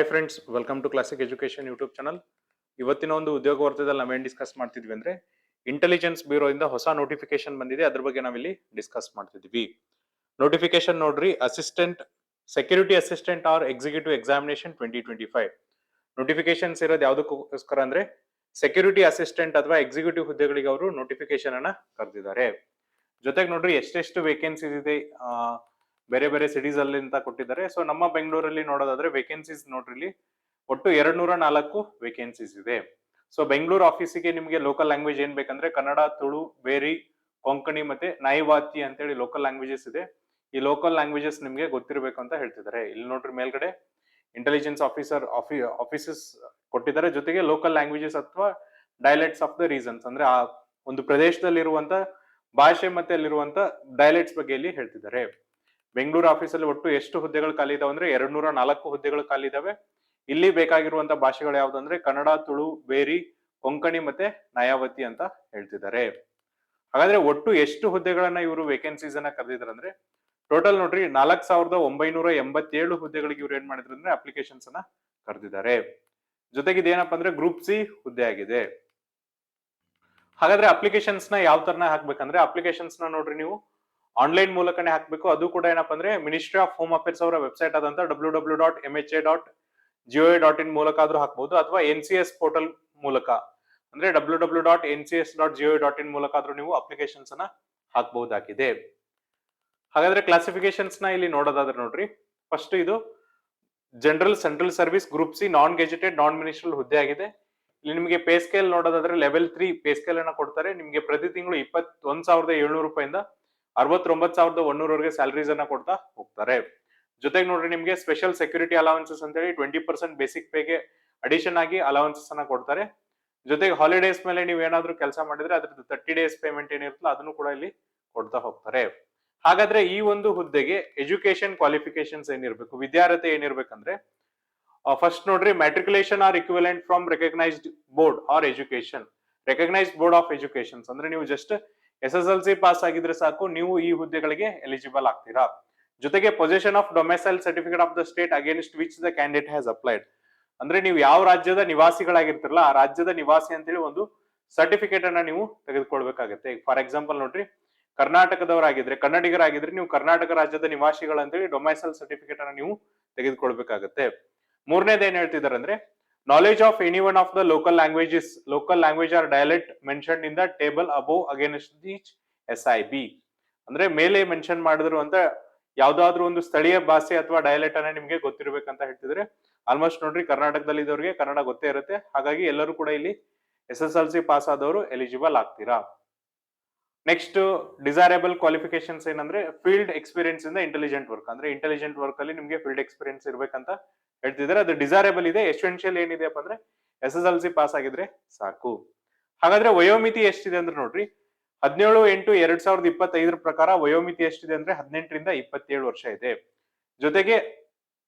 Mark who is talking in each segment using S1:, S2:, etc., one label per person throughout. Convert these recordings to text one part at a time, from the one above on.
S1: Hi friends, welcome to classic education YouTube channel. ಇವತ್ತಿನ ಒಂದು ಉದ್ಯೋಗ ವಾರ್ತೆದಲ್ಲಿ ನಾವೇನು ಡಿಸ್ಕಸ್ ಮಾಡ್ತಿದ್ವಿ ಅಂದ್ರೆ ಇಂಟೆಲಿಜೆನ್ಸ್ ಬ್ಯೂರೋ ಇಂದ ಹೊಸ ನೋಟಿಫಿಕೇಶನ್ ಬಂದಿದೆ. ಅದ್ರ ಬಗ್ಗೆ ನಾವಿಲ್ಲಿ ಡಿಸ್ಕಸ್ ಮಾಡ್ತಿದ್ವಿ. ನೋಟಿಫಿಕೇಶನ್ ನೋಡ್ರಿ, assistant security assistant or executive examination 2025. Notifications ಇರೋದು ಯಾವುದಕ್ಕೋಸ್ಕರ ಅಂದ್ರೆ ಸೆಕ್ಯೂರಿಟಿ ಅಸಿಸ್ಟೆಂಟ್ ಅಥವಾ ಎಕ್ಸಿಕ್ಯೂಟಿವ್ ಹುದ್ದೆಗಳಿಗೆ ಅವರು ನೋಟಿಫಿಕೇಶನ್ ಅನ್ನ ಕರೆದಿದ್ದಾರೆ. ಜೊತೆಗೆ ನೋಡ್ರಿ ಎಷ್ಟೆಷ್ಟು ವೇಕೆನ್ಸೀಸ್ ಇದೆ ಬೇರೆ ಬೇರೆ ಸಿಟೀಸ್ ಅಲ್ಲಿ ಅಂತ ಕೊಟ್ಟಿದ್ದಾರೆ. ಸೊ ನಮ್ಮ ಬೆಂಗಳೂರಲ್ಲಿ ನೋಡೋದಾದ್ರೆ ವೇಕೆನ್ಸೀಸ್ ನೋಡ್ರಿ ಇಲ್ಲಿ ಒಟ್ಟು 204 ವೇಕೆನ್ಸೀಸ್ ಇದೆ. ಸೊ ಬೆಂಗಳೂರು ಆಫೀಸಿಗೆ ನಿಮಗೆ ಲೋಕಲ್ ಲ್ಯಾಂಗ್ವೇಜ್ ಏನ್ ಬೇಕಂದ್ರೆ ಕನ್ನಡ, ತುಳು, ಬೇರಿ, ಕೊಂಕಣಿ ಮತ್ತೆ ನಾಯಿವಾತಿ ಅಂತೇಳಿ ಲೋಕಲ್ ಲ್ಯಾಂಗ್ವೇಜಸ್ ಇದೆ. ಈ ಲೋಕಲ್ ಲ್ಯಾಂಗ್ವೇಜಸ್ ನಿಮ್ಗೆ ಗೊತ್ತಿರಬೇಕು ಅಂತ ಹೇಳ್ತಿದ್ದಾರೆ. ಇಲ್ಲಿ ನೋಡ್ರಿ ಮೇಲ್ಗಡೆ ಇಂಟೆಲಿಜೆನ್ಸ್ ಆಫೀಸರ್ ಆಫೀಸಸ್ ಕೊಟ್ಟಿದ್ದಾರೆ. ಜೊತೆಗೆ ಲೋಕಲ್ ಲ್ಯಾಂಗ್ವೇಜಸ್ ಅಥವಾ ಡೈಲೆಕ್ಟ್ಸ್ ಆಫ್ ದ ರೀಸನ್ಸ್ ಅಂದ್ರೆ ಆ ಒಂದು ಪ್ರದೇಶದಲ್ಲಿರುವಂತ ಭಾಷೆ ಮತ್ತೆ ಅಲ್ಲಿರುವಂತ ಡೈಲೆಕ್ಟ್ಸ್ ಬಗ್ಗೆ ಇಲ್ಲಿ ಹೇಳ್ತಿದ್ದಾರೆ. ಬೆಂಗಳೂರು ಆಫೀಸಲ್ಲಿ ಒಟ್ಟು ಎಷ್ಟು ಹುದ್ದೆಗಳು ಖಾಲಿ ಇದಾವೆ ಅಂದ್ರೆ 204 ಹುದ್ದೆಗಳು ಖಾಲಿ ಇದಾವೆ. ಇಲ್ಲಿ ಬೇಕಾಗಿರುವಂತ ಭಾಷೆಗಳು ಯಾವ್ದು ಅಂದ್ರೆ ಕನ್ನಡ, ತುಳು, ಬೇರಿ, ಕೊಂಕಣಿ ಮತ್ತೆ ನಯಾವತಿ ಅಂತ ಹೇಳ್ತಿದ್ದಾರೆ. ಹಾಗಾದ್ರೆ ಒಟ್ಟು ಎಷ್ಟು ಹುದ್ದೆಗಳನ್ನ ಇವರು ವೇಕೆನ್ಸೀಸ್ ಅನ್ನ ಕರೆದಿದ್ದಾರೆ ಅಂದ್ರೆ ಟೋಟಲ್ ನೋಡ್ರಿ 4987 ಹುದ್ದೆಗಳಿಗೆ ಇವ್ರು ಏನ್ ಮಾಡಿದ್ರು ಅಂದ್ರೆ ಅಪ್ಲಿಕೇಶನ್ಸ್ ಅನ್ನ ಕರೆದಿದ್ದಾರೆ. ಜೊತೆಗೆ ಇದೇನಪ್ಪ ಅಂದ್ರೆ ಗ್ರೂಪ್ ಸಿ ಹುದ್ದೆ ಆಗಿದೆ. ಹಾಗಾದ್ರೆ ಅಪ್ಲಿಕೇಶನ್ಸ್ ನ ಯಾವ ತರನ ಹಾಕ್ಬೇಕಂದ್ರೆ ಅಪ್ಲಿಕೇಶನ್ಸ್ ನ ನೋಡ್ರಿ ನೀವು ಆನ್ಲೈನ್ ಮೂಲಕನೇ ಹಾಕ್ಬೇಕು. ಅದು ಕೂಡ ಏನಪ್ಪಾ ಅಂದ್ರೆ ಮಿನಿಸ್ಟ್ರಿ ಆಫ್ ಹೋಮ್ ಅಫೇರ್ಸ್ ಅವರ ವೆಬ್ಸೈಟ್ ಆದಂತ www.mha.gov.in ಮೂಲಕ ಆದ್ರೂ ಹಾಕ್ಬಹುದು, ಅಥವಾ NCS ಪೋರ್ಟಲ್ ಮೂಲಕ ಅಂದ್ರೆ www.ncs.gov.in ಮೂಲಕ ಆದ್ರೂ ನೀವು ಅಪ್ಲಿಕೇಶನ್ಸ್ ಅನ್ನ ಹಾಕಬಹುದಾಗಿದೆ. ಹಾಗಾದ್ರೆ ಕ್ಲಾಸಿಫಿಕೇಶನ್ಸ್ ನ ಇಲ್ಲಿ ನೋಡೋದಾದ್ರೆ ನೋಡ್ರಿ, ಫಸ್ಟ್ ಇದು general central service group C non gazetted ನಾನ್ ಮಿನಿಸ್ಟ್ರಲ್ ಹುದ್ದೆ ಆಗಿದೆ. ಇಲ್ಲಿ ನಿಮಗೆ ಪೇ ಸ್ಕೇಲ್ ನೋಡೋದಾದ್ರೆ ಲೆವೆಲ್ 3 ಪೇ ಸ್ಕೇಲ್ ಅನ್ನ ಕೊಡ್ತಾರೆ. ನಿಮಗೆ ಪ್ರತಿ ತಿಂಗಳು 21,700 ರೂಪಾಯಿಂದ 69,100 ಸ್ಯಾಲರೀಸ್ ಅನ್ನ ಕೊಡ್ತಾ ಹೋಗ್ತಾರೆ. ಜೊತೆಗೆ ನೋಡ್ರಿ ನಿಮ್ಗೆ ಸ್ಪೆಷಲ್ ಸೆಕ್ಯೂರಿಟಿ ಅಲವೆನ್ಸಸ್ ಅಂತ ಹೇಳಿ 20% ಬೇಸಿಕ್ ಪೇಗೆ ಅಡಿಷನ್ ಆಗಿ ಅಲವೆನ್ಸಸ್ ಅನ್ನ ಕೊಡ್ತಾರೆ. ಜೊತೆಗೆ ಹಾಲಿಡೇಸ್ ಮೇಲೆ ನೀವು ಏನಾದ್ರೂ ಕೆಲಸ ಮಾಡಿದ್ರೆ ಅದ್ರದ್ದು 30 ಡೇಸ್ ಪೇಮೆಂಟ್ ಏನಿರುತ್ತಲ್ಲ ಅದನ್ನು ಕೂಡ ಇಲ್ಲಿ ಕೊಡ್ತಾ ಹೋಗ್ತಾರೆ. ಹಾಗಾದ್ರೆ ಈ ಒಂದು ಹುದ್ದೆಗೆ ಎಜುಕೇಶನ್ ಕ್ವಾಲಿಫಿಕೇಶನ್ಸ್ ಏನಿರ್ಬೇಕು, ವಿದ್ಯಾರ್ಹತೆ ಏನಿರ್ಬೇಕಂದ್ರೆ ಫಸ್ಟ್ ನೋಡ್ರಿ matriculation or equivalent from recognised board or education, recognised board of educations ಅಂದ್ರೆ ನೀವು ಜಸ್ಟ್ SSLC ಪಾಸ್ ಆಗಿದ್ರೆ ಸಾಕು, ನೀವು ಈ ಹುದ್ದೆಗಳಿಗೆ ಎಲಿಜಿಬಲ್ ಆಗ್ತೀರಾ. ಜೊತೆಗೆ position of domicile certificate of the state against which the candidate has applied, ಅಂದ್ರೆ ನೀವು ಯಾವ ರಾಜ್ಯದ ನಿವಾಸಿಗಳಾಗಿರ್ತಿರಲ್ಲ ಆ ರಾಜ್ಯದ ನಿವಾಸಿ ಅಂತೇಳಿ ಒಂದು ಸರ್ಟಿಫಿಕೇಟ್ ಅನ್ನ ನೀವು ತೆಗೆದುಕೊಳ್ಬೇಕಾಗತ್ತೆ. ಫಾರ್ ಎಕ್ಸಾಂಪಲ್ ನೋಡ್ರಿ, ಕರ್ನಾಟಕದವರಾಗಿದ್ರೆ ಕನ್ನಡಿಗರಾಗಿದ್ರೆ ನೀವು ಕರ್ನಾಟಕ ರಾಜ್ಯದ ನಿವಾಸಿಗಳಂತೇಳಿ ಡೊಮೈಸೈಲ್ ಸರ್ಟಿಫಿಕೇಟ್ ಅನ್ನ ನೀವು ತೆಗೆದುಕೊಳ್ಬೇಕಾಗತ್ತೆ. ಮೂರನೇದು ಏನ್ ಹೇಳ್ತಿದ್ದಾರೆ ಅಂದ್ರೆ knowledge of any one of the local language or dialect mention in the table above against each SIB, ಅಂದ್ರೆ ಮೇಲೆ ಮೆನ್ಷನ್ ಮಾಡಿದ್ರು ಅಂತ ಯಾವ್ದಾದ್ರು ಒಂದು ಸ್ಥಳೀಯ ಭಾಷೆ ಅಥವಾ ಡೈಲೆಕ್ಟ್ ಅನ್ನ ನಿಮ್ಗೆ ಗೊತ್ತಿರ್ಬೇಕಂತ ಹೇಳ್ತಿದ್ರೆ. ಆಲ್ಮೋಸ್ಟ್ ನೋಡ್ರಿ ಕರ್ನಾಟಕದಲ್ಲಿ ಇದ್ದವ್ರಿಗೆ ಕನ್ನಡ ಗೊತ್ತೇ ಇರುತ್ತೆ. ಹಾಗಾಗಿ ಎಲ್ಲರೂ ಕೂಡ ಇಲ್ಲಿ SSLC ಪಾಸ್ ಆದವರು ಎಲಿಜಿಬಲ್ ಆಗ್ತೀರಾ. ನೆಕ್ಸ್ಟ್ ಡಿಸೈರಬಲ್ ಕ್ವಾಲಿಫಿಕೇಶನ್ಸ್ ಏನಂದ್ರೆ ಫೀಲ್ಡ್ ಎಕ್ಸ್ಪೀರಿಯನ್ಸ್ ಇಂದ ಇಂಟೆಲಿಜೆಂಟ್ ವರ್ಕ್, ಅಂದ್ರೆ ಇಂಟೆಲಿಜೆಂಟ್ ವರ್ಕ್ ಅಲ್ಲಿ ನಿಮ್ಗೆ ಫೀಲ್ಡ್ ಎಕ್ಸ್ಪೀರಿಯನ್ಸ್ ಇರ್ಬೇಕಂತ ಹೇಳ್ತಿದ್ದಾರೆ. ಅದು ಡಿಸೈರಬಲ್ ಇದೆ. ಎಸೆನ್ಷಿಯಲ್ ಏನಿದೆಯಪ್ಪ ಅಂದ್ರೆ SSLC ಪಾಸ್ ಆಗಿದ್ರೆ ಸಾಕು. ಹಾಗಾದ್ರೆ ವಯೋಮಿತಿ ಎಷ್ಟಿದೆ ಅಂದ್ರೆ ನೋಡ್ರಿ 17/8/2025 ಪ್ರಕಾರ ವಯೋಮಿತಿ ಎಷ್ಟಿದೆ ಅಂದ್ರೆ 18 ರಿಂದ 27 ವರ್ಷ ಇದೆ. ಜೊತೆಗೆ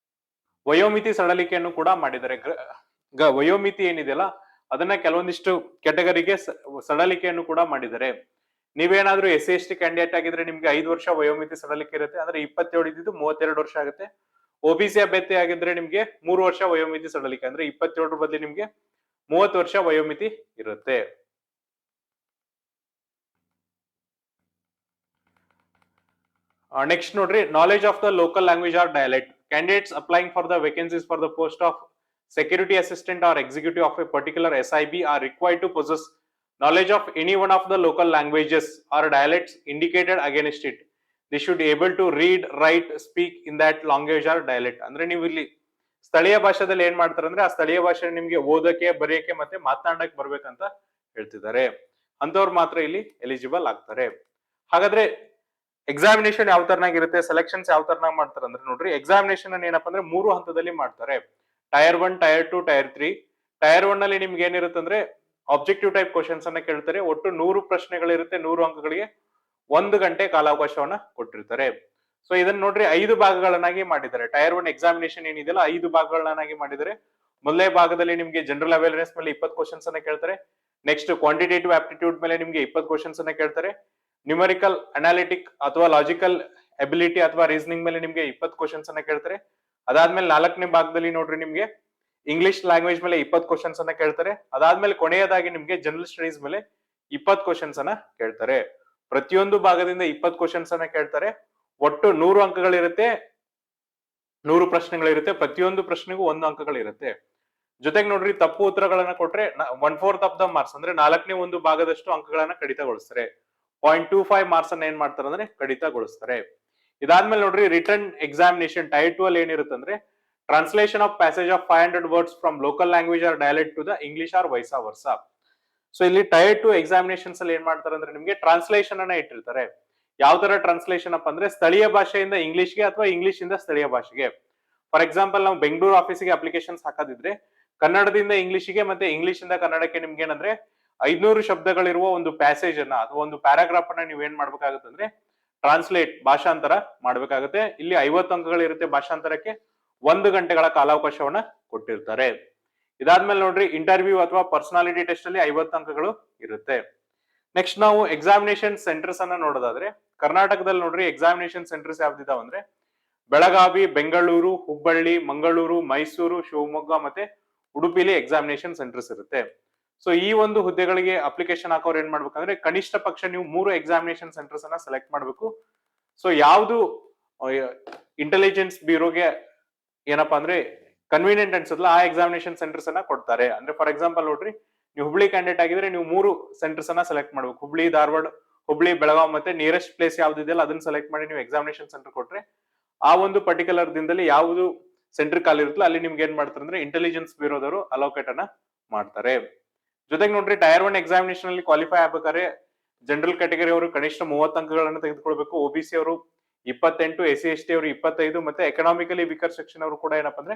S1: ವಯೋಮಿತಿ ಸಡಲಿಕೆಯನ್ನು ಕೂಡ ಮಾಡಿದ್ದಾರೆ. ವಯೋಮಿತಿ ಏನಿದೆಯಲ್ಲ ಅದನ್ನ ಕೆಲವೊಂದಿಷ್ಟು ಕೆಟಗರಿಗೆ ಸಡಲಿಕೆಯನ್ನು ಕೂಡ ಮಾಡಿದ್ದಾರೆ. ನೀವೇನಾದ್ರೂ SC/ST ಕ್ಯಾಂಡಿಡೇಟ್ ಆಗಿದ್ರೆ ನಿಮ್ಗೆ 5 ವರ್ಷ ವಯೋಮಿತಿ ಸಡಲಿಕೆ ಇರುತ್ತೆ, ಅಂದ್ರೆ 27 ಇದ್ದು 32 ವರ್ಷ ಆಗುತ್ತೆ. OBC ಅಭ್ಯರ್ಥಿ ಆಗಿದ್ರೆ ನಿಮ್ಗೆ 3 ವರ್ಷ ವಯೋಮಿತಿ ಸಡಲಿಕೆ, ಅಂದ್ರೆ 27 ಬದಲಿ ನಿಮ್ಗೆ 30 ವರ್ಷ ವಯೋಮಿತಿ ಇರುತ್ತೆ. ನೆಕ್ಸ್ಟ್ ನೋಡ್ರಿ, knowledge of the local language or dialect candidates applying for the vacancies for the post of security assistant or executive of a particular SIB are required to possess knowledge of any one of the local languages or dialects indicated against it. They should be able to read, write, speak in that language or dialect. ಅಂದ್ರೆ ನೀವು ಇಲ್ಲಿ ಸ್ಥಳೀಯ ಭಾಷೆದಲ್ಲಿ ಏನ್ ಮಾಡ್ತಾರೆ ಅಂದ್ರೆ ಆ ಸ್ಥಳೀಯ ಭಾಷೆ ನಿಮ್ಗೆ ಓದಕ್ಕೆ, ಬರೆಯಕ್ಕೆ ಮತ್ತೆ ಮಾತನಾಡಕ್ಕೆ ಬರ್ಬೇಕಂತ ಹೇಳ್ತಿದ್ದಾರೆ. ಅಂತವ್ರು ಮಾತ್ರ ಇಲ್ಲಿ ಎಲಿಜಿಬಲ್ ಆಗ್ತಾರೆ. ಹಾಗಾದ್ರೆ ಎಕ್ಸಾಮಿನೇಷನ್ ಯಾವ ತರನಾಗಿರುತ್ತೆ, ಸೆಲೆಕ್ಷನ್ಸ್ ಯಾವ ತರನಾಗಿ ಮಾಡ್ತಾರೆ ಅಂದ್ರೆ ನೋಡ್ರಿ, ಎಕ್ಸಾಮಿನೇಷನ್ ಅನ್ನ ಏನಪ್ಪಾ ಅಂದ್ರೆ 3 ಹಂತದಲ್ಲಿ ಮಾಡ್ತಾರೆ. Tyre 1, tyre 2, tyre 3. ಟೈರ್ 1 ನಲ್ಲಿ ನಿಮ್ಗೆ ಏನಿರುತ್ತೆ ಅಂದ್ರೆ ಆಬ್ಜೆಕ್ಟಿವ್ ಟೈಪ್ ಕ್ವಶನ್ಸ್ ಅನ್ನ ಕೇಳ್ತಾರೆ. ಒಟ್ಟು 100 ಪ್ರಶ್ನೆಗಳಿರುತ್ತೆ. 100 ಅಂಕಗಳಿಗೆ 1 ಗಂಟೆ ಕಾಲಾವಕಾಶವನ್ನ ಕೊಟ್ಟಿರ್ತಾರೆ. ಸೊ ಇದನ್ನ ನೋಡ್ರಿ 5 ಭಾಗಗಳನ್ನಾಗಿ ಮಾಡಿದ್ದಾರೆ. ಟೈರ್ 1 ಎಕ್ಸಾಮಿನೇಷನ್ ಏನಿದೆಯಲ್ಲ 5 ಭಾಗಗಳನ್ನಾಗಿ ಮಾಡಿದ್ದಾರೆ. ಮೊದಲನೇ ಭಾಗದಲ್ಲಿ ನಿಮ್ಗೆ ಜನರಲ್ ಅವೇರ್ನೆಸ್ ಮೇಲೆ 20 ಕ್ವಶನ್ಸ್ ಅನ್ನ ಕೇಳ್ತಾರೆ. ನೆಕ್ಸ್ಟ್ ಕ್ವಾಂಟಿಟೇಟಿವ್ ಆಪ್ಟಿಟ್ಯೂಡ್ ಮೇಲೆ ನಿಮ್ಗೆ 20 ಕ್ವಶನ್ಸ್ ಅನ್ನ ಕೇಳ್ತಾರೆ. ನ್ಯೂಮರಿಕಲ್, ಅನಾಲಿಟಿಕ್ ಅಥವಾ ಲಾಜಿಕಲ್ ಎಬಿಲಿಟಿ ಅಥವಾ ರೀಸನಿಂಗ್ ಮೇಲೆ ನಿಮ್ಗೆ 20 ಕ್ವಶನ್ಸ್ ಅನ್ನ ಕೇಳ್ತಾರೆ. ಅದಾದ್ಮೇಲೆ 4ನೇ ಭಾಗದಲ್ಲಿ ನೋಡ್ರಿ ನಿಮ್ಗೆ ಇಂಗ್ಲಿಷ್ ಲ್ಯಾಂಗ್ವೇಜ್ ಮೇಲೆ 20 ಕ್ವಶನ್ಸ್ ಅನ್ನ ಕೇಳ್ತಾರೆ. ಅದಾದ್ಮೇಲೆ ಕೊನೆಯದಾಗಿ ನಿಮ್ಗೆ ಜನರಲ್ ಸ್ಟಡೀಸ್ ಮೇಲೆ 20 ಕ್ವಶನ್ಸ್ ಅನ್ನ ಕೇಳ್ತಾರೆ. ಪ್ರತಿಯೊಂದು ಭಾಗದಿಂದ 20 ಕ್ವಶನ್ಸ್ ಅನ್ನ ಕೇಳ್ತಾರೆ. ಒಟ್ಟು 100 ಅಂಕಗಳಿರುತ್ತೆ, 100 ಪ್ರಶ್ನೆಗಳಿರುತ್ತೆ. ಪ್ರತಿಯೊಂದು ಪ್ರಶ್ನೆಗೂ 1 ಅಂಕಗಳಿರುತ್ತೆ. ಜೊತೆಗೆ ನೋಡ್ರಿ, ತಪ್ಪು ಉತ್ತರಗಳನ್ನ ಕೊಟ್ರೆ 1/4 ಆಫ್ ದ ಮಾರ್ಕ್ಸ್ ಅಂದ್ರೆ 4ನೇ ಒಂದು ಭಾಗದಷ್ಟು ಅಂಕಗಳನ್ನ ಕಡಿತಗೊಳಿಸ್ತಾರೆ. 0.25 ಮಾರ್ಕ್ಸ್ ಅನ್ನ ಏನ್ ಮಾಡ್ತಾರೆ ಅಂದ್ರೆ ಕಡಿತಗೊಳಿಸ್ತಾರೆ. ಇದಾದ್ಮೇಲೆ ನೋಡ್ರಿ, ರಿಟರ್ನ್ ಎಕ್ಸಾಮಿನೇಷನ್ ಟೈರ್ 2 ಅಲ್ಲಿ ಏನಿರುತ್ತೆ ಅಂದ್ರೆ translation of passage of 500 words from local language or dialect to the English or vice versa. So ಇಲ್ಲಿ ಟೈರ್ 2 ಎಕ್ಸಾಮಿನೇಷನ್ಸ್ ಅಲ್ಲಿ ಏನ್ ಮಾಡ್ತಾರೆ ಅಂದ್ರೆ ನಿಮ್ಗೆ ಟ್ರಾನ್ಸ್ಲೇಷನ್ ಅನ್ನ ಇಟ್ಟಿರ್ತಾರೆ. ಯಾವ ತರ ಟ್ರಾನ್ಸ್ಲೇಷನ್ ಅಪ್ ಅಂದ್ರೆ ಸ್ಥಳೀಯ ಭಾಷೆಯಿಂದ ಇಂಗ್ಲಿಷ್ಗೆ ಅಥವಾ ಇಂಗ್ಲಿಷ್ ಇಂದ ಸ್ಥಳೀಯ ಭಾಷೆಗೆ. ಫಾರ್ ಎಕ್ಸಾಂಪಲ್, ನಾವು ಬೆಂಗಳೂರು ಆಫೀಸಿಗೆ ಅಪ್ಲಿಕೇಶನ್ಸ್ ಹಾಕೋದಿದ್ರೆ ಕನ್ನಡದಿಂದ ಇಂಗ್ಲಿಷ್ಗೆ ಮತ್ತೆ ಇಂಗ್ಲಿಷ್ ಇಂದ ಕನ್ನಡಕ್ಕೆ ನಿಮ್ಗೆ ಏನಂದ್ರೆ 500 ಶಬ್ದಗಳಿರುವ ಒಂದು ಪ್ಯಾಸೇಜ್ ಅನ್ನ ಅಥವಾ ಒಂದು ಪ್ಯಾರಾಗ್ರಾಫ್ ಅನ್ನ ನೀವು ಏನ್ ಮಾಡ್ಬೇಕಾಗುತ್ತೆ ಅಂದ್ರೆ ಟ್ರಾನ್ಸ್ಲೇಟ್ ಭಾಷಾಂತರ ಮಾಡ್ಬೇಕಾಗುತ್ತೆ. ಇಲ್ಲಿ 50 ಅಂಕಗಳಿರುತ್ತೆ ಭಾಷಾಂತರಕ್ಕೆ. 1 ಗಂಟೆಗಳ ಕಾಲಾವಕಾಶವನ್ನ ಕೊಟ್ಟಿರ್ತಾರೆ. ಇದಾದ್ಮೇಲೆ ನೋಡ್ರಿ, ಇಂಟರ್ವ್ಯೂ ಅಥವಾ ಪರ್ಸನಾಲಿಟಿ ಟೆಸ್ಟ್ ಅಲ್ಲಿ 50 ಅಂಕಗಳು ಇರುತ್ತೆ. ನೆಕ್ಸ್ಟ್ ನಾವು ಎಕ್ಸಾಮಿನೇಷನ್ ಸೆಂಟರ್ಸ್ ಅನ್ನ ನೋಡೋದಾದ್ರೆ ಕರ್ನಾಟಕದಲ್ಲಿ ನೋಡ್ರಿ ಎಕ್ಸಾಮಿನೇಷನ್ ಸೆಂಟರ್ಸ್ ಯಾವ್ದಿದಾವ ಅಂದ್ರೆ ಬೆಳಗಾವಿ, ಬೆಂಗಳೂರು, ಹುಬ್ಬಳ್ಳಿ, ಮಂಗಳೂರು, ಮೈಸೂರು, ಶಿವಮೊಗ್ಗ ಮತ್ತೆ ಉಡುಪಿಲಿ ಎಕ್ಸಾಮಿನೇಷನ್ ಸೆಂಟರ್ಸ್ ಇರುತ್ತೆ. ಸೊ ಈ ಒಂದು ಹುದ್ದೆಗಳಿಗೆ ಅಪ್ಲಿಕೇಶನ್ ಹಾಕೋರು ಏನ್ ಮಾಡ್ಬೇಕಂದ್ರೆ ಕನಿಷ್ಠ ಪಕ್ಷ ನೀವು 3 ಎಕ್ಸಾಮಿನೇಷನ್ ಸೆಂಟರ್ಸ್ ಅನ್ನ ಸೆಲೆಕ್ಟ್ ಮಾಡ್ಬೇಕು. ಸೊ ಯಾವ್ದು ಇಂಟೆಲಿಜೆನ್ಸ್ ಬ್ಯೂರೋಗೆ ಏನಪ್ಪಾ ಅಂದ್ರೆ ಕನ್ವೀನಿಯಂಟ್ ಅನ್ಸಲ್ಲ ಆ ಎಕ್ಸಾಮಿನೇಷನ್ ಸೆಂಟರ್ಸ್ ಅನ್ನ ಕೊಡ್ತಾರೆ. ಅಂದ್ರೆ ಫಾರ್ ಎಕ್ಸಾಂಪಲ್ ನೋಡ್ರಿ, ನೀವು ಹುಬ್ಳಿ ಕ್ಯಾಂಡಿಡೇಟ್ ಆಗಿದ್ರೆ ನೀವು 3 ಸೆಂಟರ್ಸ್ ಅನ್ನ ಸೆಲೆಕ್ಟ್ ಮಾಡ್ಬೇಕು. ಹುಬ್ಳಿ, ಧಾರವಾಡ, ಹುಬ್ಳಿ, ಬೆಳಗಾವ್ ಮತ್ತೆ ನಿಯರೆಸ್ಟ್ ಪ್ಲೇಸ್ ಯಾವ್ದಿದೆಯಲ್ಲ ಅದನ್ನ ಸೆಲೆಕ್ಟ್ ಮಾಡಿ ನೀವು ಎಕ್ಸಾಮಿನೇಷನ್ ಸೆಂಟರ್ ಕೊಟ್ರೆ ಆ ಒಂದು ಪರ್ಟಿಕ್ಯುಲರ್ ದಿನದಲ್ಲಿ ಯಾವುದು ಸೆಂಟರ್ ಖಾಲಿ ಇರುತ್ತಲ್ಲ ಅಲ್ಲಿ ನಿಮ್ಗೆ ಏನ್ ಮಾಡ್ತಾರೆ ಅಂದ್ರೆ ಇಂಟೆಲಿಜೆನ್ಸ್ ಬ್ಯೂರೋದವರು ಅಲೋಕೇಟ್ ಅನ್ನ ಮಾಡ್ತಾರೆ. ಜೊತೆಗೆ ನೋಡ್ರಿ, ಟೈರ್ 1 ಎಕ್ಸಾಮಿನೇಷನ್ ಅಲ್ಲಿ ಕ್ವಾಲಿಫೈ ಆಗ್ಬೇಕಾದ್ರೆ ಜನರಲ್ ಕ್ಯಾಟಗರಿ ಅವರು ಕನಿಷ್ಠ 30 ಅಂಕಗಳನ್ನು ತೆಗೆದುಕೊಳ್ಬೇಕು. ಒಬಿಸಿ ಅವರು 28, SC/ST ಅವರು 25 ಮತ್ತೆ ಎಕನಾಮಿಕಲಿ ವೀಕರ್ ಸೆಕ್ಷನ್ ಅವರು ಕೂಡ ಏನಪ್ಪಾ ಅಂದ್ರೆ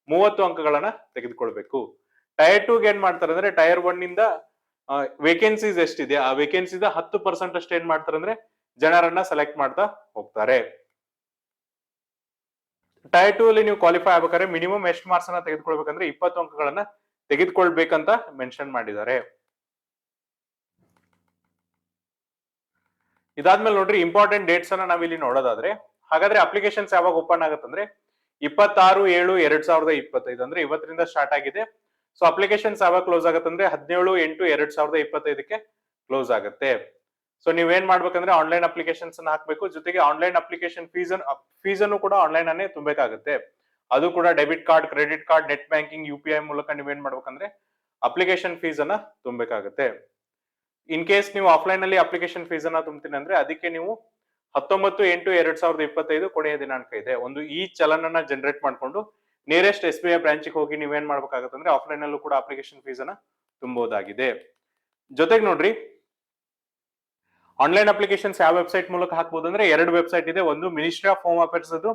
S1: 30 ಅಂಕಗಳನ್ನ ತೆಗೆದುಕೊಳ್ಬೇಕು. ಟೈರ್ 2 ಏನ್ ಮಾಡ್ತಾರೆ ಅಂದ್ರೆ ಟೈರ್ 1 ಇಂದ ವೇಕೆನ್ಸೀಸ್ ಎಷ್ಟಿದೆ ಆ ವೇಕೆನ್ಸಿದ 10% ಅಷ್ಟು ಏನ್ ಮಾಡ್ತಾರೆ ಅಂದ್ರೆ ಜನರನ್ನ ಸೆಲೆಕ್ಟ್ ಮಾಡ್ತಾ ಹೋಗ್ತಾರೆ. ಟೈರ್ 2 ಅಲ್ಲಿ ನೀವು ಕ್ವಾಲಿಫೈ ಆಗ್ಬೇಕಾದ್ರೆ ಮಿನಿಮಮ್ ಎಷ್ಟು ಮಾರ್ಕ್ಸ್ ಅನ್ನ ತೆಗೆದುಕೊಳ್ಬೇಕಂದ್ರೆ 20 ಅಂಕಗಳನ್ನ ತೆಗೆದುಕೊಳ್ಬೇಕಂತ ಮೆನ್ಷನ್ ಮಾಡಿದ್ದಾರೆ. ಇದಾದ್ಮೇಲೆ ನೋಡ್ರಿ, ಇಂಪಾರ್ಟೆಂಟ್ ಡೇಟ್ಸ್ ಅನ್ನ ನಾವಿಲ್ಲಿ ನೋಡೋದಾದ್ರೆ ಹಾಗಾದ್ರೆ ಅಪ್ಲಿಕೇಶನ್ಸ್ ಯಾವಾಗ ಓಪನ್ ಆಗುತ್ತಂದ್ರೆ 26/7/2025 ಅಂದ್ರೆ ಇವತ್ತಿನಿಂದ ಸ್ಟಾರ್ಟ್ ಆಗಿದೆ. ಸೊ ಅಪ್ಲಿಕೇಶನ್ಸ್ ಯಾವಾಗ ಕ್ಲೋಸ್ ಆಗುತ್ತಂದ್ರೆ 17/8/2025ಕ್ಕೆ ಕ್ಲೋಸ್ ಆಗುತ್ತೆ. ಸೊ ನೀವೇನ್ ಮಾಡ್ಬೇಕಂದ್ರೆ ಆನ್ಲೈನ್ ಅಪ್ಲಿಕೇಶನ್ಸ್ ಅನ್ನ ಹಾಕ್ಬೇಕು. ಜೊತೆಗೆ ಆನ್ಲೈನ್ ಅಪ್ಲಿಕೇಶನ್ ಫೀಸ್ ಅನ್ನು ಕೂಡ ಆನ್ಲೈನ್ ಅನ್ನೇ ತುಂಬಬೇಕಾಗುತ್ತೆ. ಅದು ಕೂಡ debit card, credit card, net banking, UPI ಮೂಲಕ ನೀವೇನ್ ಮಾಡ್ಬೇಕಂದ್ರೆ ಅಪ್ಲಿಕೇಶನ್ ಫೀಸ್ ಅನ್ನ ತುಂಬಬೇಕಾಗುತ್ತೆ. ಇನ್ ಕೇಸ್ ನೀವು ಆಫ್ಲೈನ್ ಅಲ್ಲಿ ಅಪ್ಲಿಕೇಶನ್ ಫೀಸ್ ಅನ್ನ ತುಂಬ್ತೀನಿ ಅಂದ್ರೆ ಅದಕ್ಕೆ ನೀವು 19/8/2025 ಕೊನೆಯ ದಿನಾಂಕ ಇದೆ. ಒಂದು ಈ ಚಲನನ್ನ ಜನರೇಟ್ ಮಾಡ್ಕೊಂಡು ನಿಯರೆಸ್ಟ್ SBI ಬ್ರಾಂಚ್ ಹೋಗಿ ನೀವೇನ್ ಮಾಡ್ಬೇಕಾಗುತ್ತೆ ಅಂದ್ರೆ ಆಫ್ಲೈನ್ ಅಲ್ಲೂ ಕೂಡ ಅಪ್ಲಿಕೇಶನ್ ಫೀಸ್ ಅನ್ನ ತುಂಬಬಹುದಾಗಿದೆ. ಜೊತೆಗೆ ನೋಡ್ರಿ, ಆನ್ಲೈನ್ ಅಪ್ಲಿಕೇಶನ್ಸ್ ಯಾವ ವೆಬ್ಸೈಟ್ ಮೂಲಕ ಹಾಕಬಹುದು ಅಂದ್ರೆ 2 ವೆಬ್ಸೈಟ್ ಇದೆ. ಒಂದು ಮಿನಿಸ್ಟ್ರಿ ಆಫ್ ಹೋಮ್ ಅಫೇರ್ಸ್ ಅದು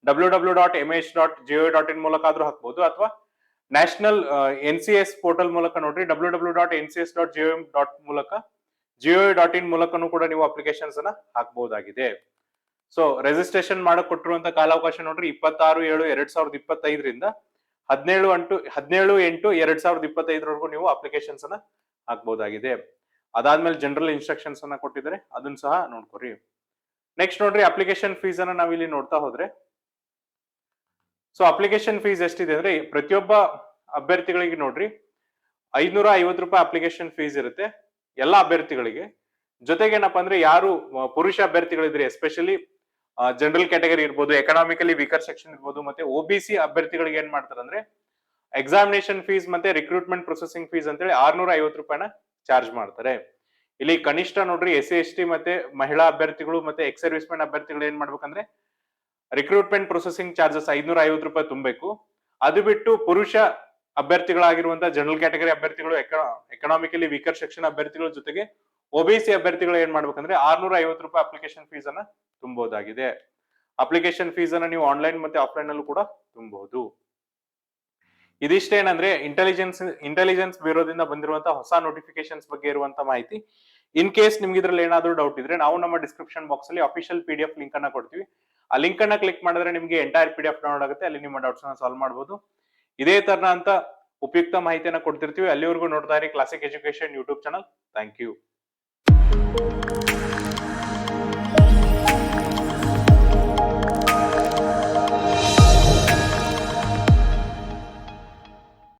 S1: www.mh.gov.in ಮೂಲಕ ಆದ್ರೂ ಹಾಕಬಹುದು, ಅಥವಾ ನ್ಯಾಷನಲ್ NCS ಪೋರ್ಟಲ್ ಮೂಲಕ ನೋಡ್ರಿ www.ncs.gov.in ಮೂಲಕನೂ ಕೂಡ ನೀವು ಅಪ್ಲಿಕೇಶನ್ಸ್ ಅನ್ನ ಹಾಕಬಹುದಾಗಿದೆ. ಸೊ ರಿಜಿಸ್ಟ್ರೇಷನ್ ಮಾಡಕ್ ಕೊಟ್ಟಿರುವಂತ ಕಾಲಾವಕಾಶ ನೋಡ್ರಿ 26/7/2025 ರಿಂದ 17/8/2025 ನೀವು ಅಪ್ಲಿಕೇಶನ್ಸ್ ಅನ್ನ ಹಾಕಬಹುದಾಗಿದೆ. ಅದಾದ್ಮೇಲೆ ಜನರಲ್ ಇನ್ಸ್ಟ್ರಕ್ಷನ್ಸ್ ಅನ್ನ ಕೊಟ್ಟಿದ್ದಾರೆ, ಅದನ್ನ ಸಹ ನೋಡ್ಕೊರಿ. ನೆಕ್ಸ್ಟ್ ನೋಡ್ರಿ, ಅಪ್ಲಿಕೇಶನ್ ಫೀಸ್ ಅನ್ನ ನಾವಿಲ್ಲಿ ನೋಡ್ತಾ ಹೋದ್ರೆ ಸೊ ಅಪ್ಲಿಕೇಶನ್ ಫೀಸ್ ಎಷ್ಟಿದೆ ಅಂದ್ರೆ ಪ್ರತಿಯೊಬ್ಬ ಅಭ್ಯರ್ಥಿಗಳಿಗೆ ನೋಡ್ರಿ 550 ರೂಪಾಯಿ ಅಪ್ಲಿಕೇಶನ್ ಫೀಸ್ ಇರುತ್ತೆ ಎಲ್ಲಾ ಅಭ್ಯರ್ಥಿಗಳಿಗೆ. ಜೊತೆಗೆ ಏನಪ್ಪಾ ಅಂದ್ರೆ ಯಾರು ಪುರುಷ ಅಭ್ಯರ್ಥಿಗಳಿದ್ರೆ ಎಸ್ಪೆಷಲಿ ಜನರಲ್ ಕ್ಯಾಟಗರಿ ಇರ್ಬೋದು, ಎಕನಾಮಿಕಲಿ ವೀಕರ್ ಸೆಕ್ಷನ್ ಇರ್ಬೋದು, ಮತ್ತೆ OBC ಅಭ್ಯರ್ಥಿಗಳಿಗೆ ಏನ್ ಮಾಡ್ತಾರೆ ಅಂದ್ರೆ ಎಕ್ಸಾಮಿನೇಷನ್ ಫೀಸ್ ಮತ್ತೆ ರಿಕ್ರೂಟ್ಮೆಂಟ್ ಪ್ರೊಸೆಸಿಂಗ್ ಫೀಸ್ ಅಂತೇಳಿ 650 ರೂಪಾಯಿನ ಚಾರ್ಜ್ ಮಾಡ್ತಾರೆ. ಇಲ್ಲಿ ಕನಿಷ್ಠ ನೋಡ್ರಿ SC/ST ಮತ್ತೆ ಮಹಿಳಾ ಅಭ್ಯರ್ಥಿಗಳು ಮತ್ತೆ ಎಕ್ಸ್ ಸರ್ವಿಸ್ ಮೆನ್ ಅಭ್ಯರ್ಥಿಗಳು ಏನ್ ಮಾಡ್ಬೇಕಂದ್ರೆ ರಿಕ್ರೂಟ್ಮೆಂಟ್ ಪ್ರೊಸೆಸಿಂಗ್ ಚಾರ್ಜಸ್ 550 ರೂಪಾಯಿ ತುಂಬಬೇಕು. ಅದು ಬಿಟ್ಟು ಪುರುಷ ಅಭ್ಯರ್ಥಿಗಳಾಗಿರುವಂತಹ ಜನರಲ್ ಕ್ಯಾಟಗರಿ ಅಭ್ಯರ್ಥಿಗಳು, ಎಕನಾಮಿಕಲಿ ವೀಕರ್ ಸೆಕ್ಷನ್ ಅಭ್ಯರ್ಥಿಗಳ ಜೊತೆಗೆ OBC ಅಭ್ಯರ್ಥಿಗಳು ಏನ್ ಮಾಡ್ಬೇಕಂದ್ರೆ 650 ರೂಪಾಯಿ ಅಪ್ಲಿಕೇಶನ್ ಫೀಸ್ ಅನ್ನ ತುಂಬಬಹುದಾಗಿದೆ. ಅಪ್ಲಿಕೇಶನ್ ಫೀಸ್ ಅನ್ನ ನೀವು ಆನ್ಲೈನ್ ಮತ್ತೆ ಆಫ್ಲೈನ್ ಅಲ್ಲೂ ಕೂಡ ತುಂಬಬಹುದು. ಇದಿಷ್ಟೇನಂದ್ರೆ ಇಂಟೆಲಿಜೆನ್ಸ್ ಬ್ಯೂರೋದಿಂದ ಬಂದಿರುವಂತಹ ಹೊಸ ನೋಟಿಫಿಕೇಶನ್ಸ್ ಬಗ್ಗೆ ಇರುವಂತಹ ಮಾಹಿತಿ. ಇನ್ ಕೇಸ್ ನಿಮ್ಗೆ ಇದ್ರಲ್ಲಿ ಏನಾದ್ರೂ ಡೌಟ್ ಇದ್ರೆ ನಾವು ನಮ್ಮ ಡಿಸ್ಕ್ರಿಪ್ಷನ್ ಬಾಕ್ಸ್ ಅಲ್ಲಿ ಅಫಿಷಿಯಲ್ PDF ಲಿಂಕ್ ಅನ್ನ ಕೊಡ್ತೀವಿ. ಆ ಲಿಂಕ್ ಅನ್ನ ಕ್ಲಿಕ್ ಮಾಡಿದ್ರೆ ನಿಮ್ಗೆ ಎಂಟೈರ್ PDF ಡೌನ್ಲೋಡ್ ಆಗುತ್ತೆ. ಅಲ್ಲಿ ನಿಮ್ಮ ಡೌಟ್ಸ್ ಅನ್ನ ಸಾಲ್ವ್ ಮಾಡಬಹುದು. ಇದೇ ತರ ಅಂತ ಉಪಯುಕ್ತ ಮಾಹಿತಿಯನ್ನ ಕೊಡ್ತಿರ್ತೀವಿ. ಅಲ್ಲಿವರೆಗೂ ನೋಡ್ತಾ ಇರಿ classic education YouTube channel. Thank you.